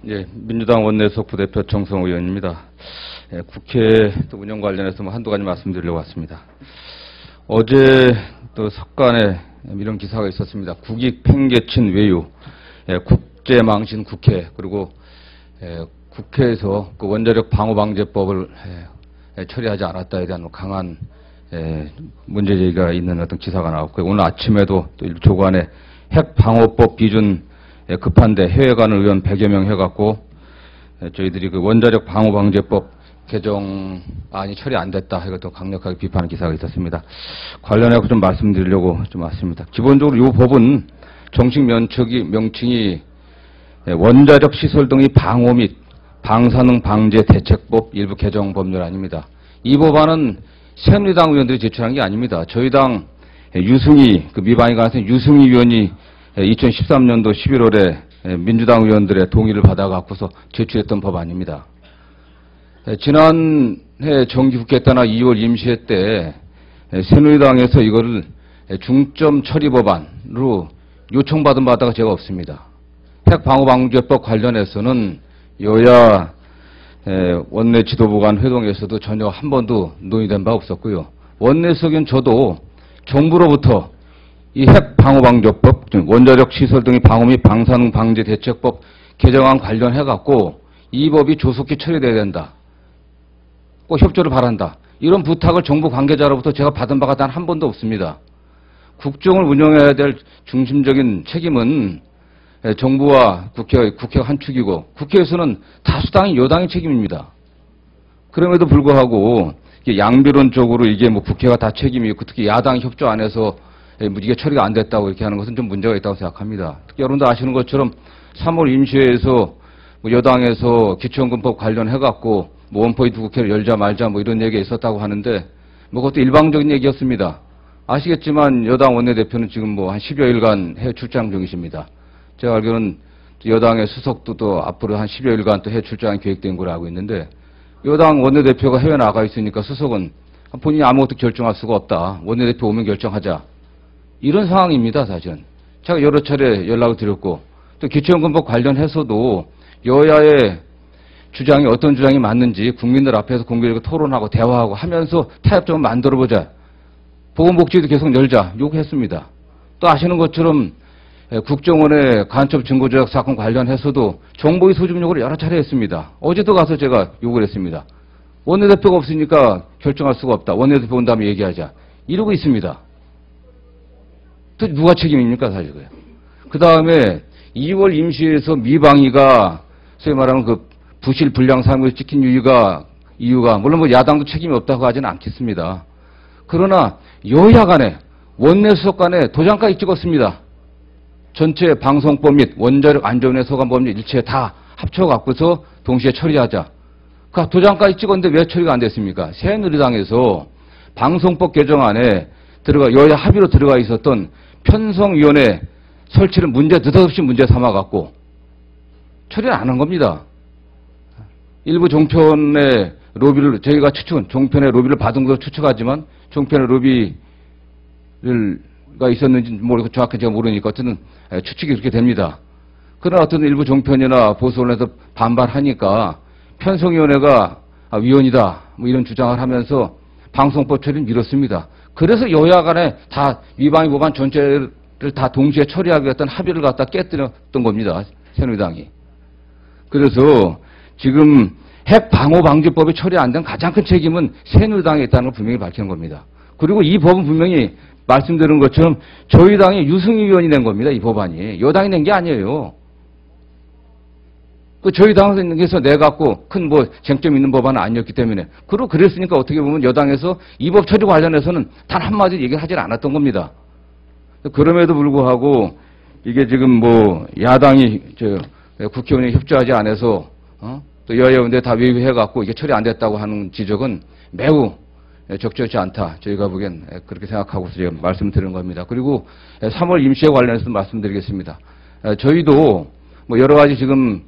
예, 민주당 원내수석 부대표 정성호 의원입니다. 예, 국회 운영 관련해서 한두 가지 말씀드리려고 왔습니다. 어제 또 석간에 이런 기사가 있었습니다. 국익 팽개친 외유, 예, 국제망신 국회, 그리고 국회에서 그 원자력 방호방제법을 처리하지 않았다에 대한 강한 문제제기가 있는 어떤 기사가 나왔고요. 오늘 아침에도 또 조간에 핵방호법 기준 급한데 해외관 의원 100여 명 해갖고 저희들이 그 원자력 방호방제법 개정안이 처리 안 됐다 해서 강력하게 비판하는 기사가 있었습니다. 관련해서 좀 말씀드리려고 좀 왔습니다. 기본적으로 이 법은 정식 명칭이 원자력 시설 등의 방호 및 방사능 방제 대책법 일부 개정 법률안입니다. 이 법안은 새누리당 의원들이 제출한 게 아닙니다. 저희 당 유승희, 그 미방위 관해서 유승희 의원이 2013년도 11월에 민주당 의원들의 동의를 받아갖고서 제출했던 법안입니다. 지난해 정기국회 때나 2월 임시회 때 새누리당에서 이거를 중점 처리 법안으로 요청받은 바가 제가 없습니다. 핵방호방제법 관련해서는 여야 원내 지도부 간 회동에서도 전혀 한 번도 논의된 바 없었고요. 원내석인 저도 정부로부터 이 핵방호방제법, 원자력 시설 등의 방호 및 방사능 방제 대책법 개정안 관련해갖고 이 법이 조속히 처리돼야 된다. 꼭 협조를 바란다. 이런 부탁을 정부 관계자로부터 제가 받은 바가 단 한 번도 없습니다. 국정을 운영해야 될 중심적인 책임은 정부와 국회가 한 축이고 국회에서는 다수당이 여당의 책임입니다. 그럼에도 불구하고 양비론적으로 이게 뭐 국회가 다 책임이 있고 특히 야당이 협조 안 해서 이게 처리가 안 됐다고 이렇게 하는 것은 좀 문제가 있다고 생각합니다. 특히 여러분도 아시는 것처럼 3월 임시회에서 여당에서 기초연금법 관련해갖고 원포인트 국회를 열자 말자 이런 얘기가 있었다고 하는데 그것도 일방적인 얘기였습니다. 아시겠지만 여당 원내대표는 지금 한 10여일간 해외 출장 중이십니다. 제가 알기로는 여당의 수석도 또 앞으로 한 10여일간 또 해외 출장이 계획된 걸로 알고 있는데 여당 원내대표가 해외 나가 있으니까 수석은 본인이 아무것도 결정할 수가 없다. 원내대표 오면 결정하자. 이런 상황입니다, 사실은. 제가 여러 차례 연락을 드렸고, 또 기초연금법 관련해서도 여야의 주장이 어떤 주장이 맞는지 국민들 앞에서 공개적으로 토론하고 대화하고 하면서 타협점을 만들어보자. 보건복지도 계속 열자. 요구했습니다. 또 아시는 것처럼 국정원의 간첩 증거조작 사건 관련해서도 정보의 소집 요구를 여러 차례 했습니다. 어제도 가서 제가 요구를 했습니다. 원내대표가 없으니까 결정할 수가 없다. 원내대표 온 다음에 얘기하자. 이러고 있습니다. 또 누가 책임입니까, 사실 그래요. 그 다음에 2월 임시회에서 미방위가 소위 말하는 그 부실 불량 사무를 찍힌 이유가 물론 야당도 책임이 없다고 하지는 않겠습니다. 그러나 여야 간에 원내수석 간에 도장까지 찍었습니다. 전체 방송법 및 원자력 안전운행 소관법률 일체 다 합쳐갖고서 동시에 처리하자. 그 도장까지 찍었는데 왜 처리가 안 됐습니까? 새누리당에서 방송법 개정안에 여야 합의로 들어가 있었던 편성위원회 설치를 느닷없이 문제 삼아갖고 처리를 안 한 겁니다. 일부 종편의 로비를 저희가 종편의 로비를 받은 것으로 추측하지만 종편의 로비가 있었는지 모르고 정확히 제가 모르니까 어쨌든 추측이 그렇게 됩니다. 그러나 어떤 일부 종편이나 보수언론에서 반발하니까 편성위원회가 위원이다 이런 주장을 하면서 방송법 처리를 미뤘습니다. 그래서 여야 간에 다 위방위 법안 전체를 다 동시에 처리하겠다는 합의를 갖다 깨뜨렸던 겁니다. 새누리당이. 그래서 지금 핵방호방지법이 처리 안 된 가장 큰 책임은 새누리당에 있다는 걸 분명히 밝히는 겁니다. 그리고 이 법은 분명히 말씀드린 것처럼 저희 당의 유승희 의원이 낸 겁니다. 이 법안이. 여당이 낸 게 아니에요. 저희 당에서 내갖고 큰 쟁점 있는 법안은 아니었기 때문에. 그랬으니까 어떻게 보면 여당에서 이 법 처리 관련해서는 단 한마디 얘기를 하질 않았던 겁니다. 그럼에도 불구하고 이게 지금 야당이 국회의원이 협조하지 않아서 또 여야 의원들 다 외부해갖고 이게 처리 안 됐다고 하는 지적은 매우 적절치 않다. 저희가 보기엔 그렇게 생각하고서 제가 말씀드리는 겁니다. 그리고 3월 임시회 관련해서 말씀드리겠습니다. 저희도 여러 가지 지금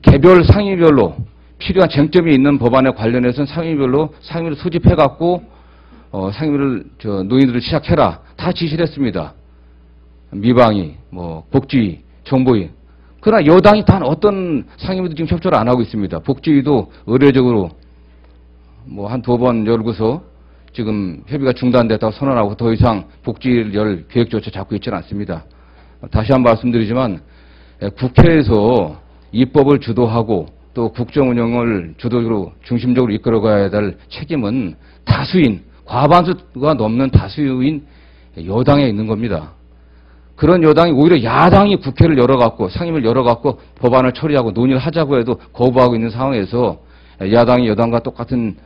개별 상임위별로 필요한 쟁점이 있는 법안에 관련해서는 상임위별로 상임위를 소집해갖고 상임위를 논의들을 시작해라. 다 지시를 했습니다. 미방위, 복지위, 정보위. 그러나 여당이 단 어떤 상임위도 지금 협조를 안 하고 있습니다. 복지위도 의례적으로 뭐 한 2번 열고서 지금 협의가 중단됐다고 선언하고 더 이상 복지를 열 계획조차 잡고 있지는 않습니다. 다시 한번 말씀드리지만 국회에서 입법을 주도하고 또 국정운영을 주도적으로 중심적으로 이끌어가야 될 책임은 다수인, 과반수가 넘는 다수인 여당에 있는 겁니다. 그런 여당이 오히려 야당이 국회를 열어갖고 상임을 열어갖고 법안을 처리하고 논의를 하자고 해도 거부하고 있는 상황에서 야당이 여당과 똑같은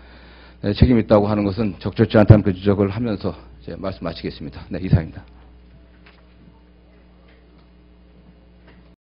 책임이 있다고 하는 것은 적절치 않다는 그 지적을 하면서 제 말씀 마치겠습니다. 네, 이상입니다.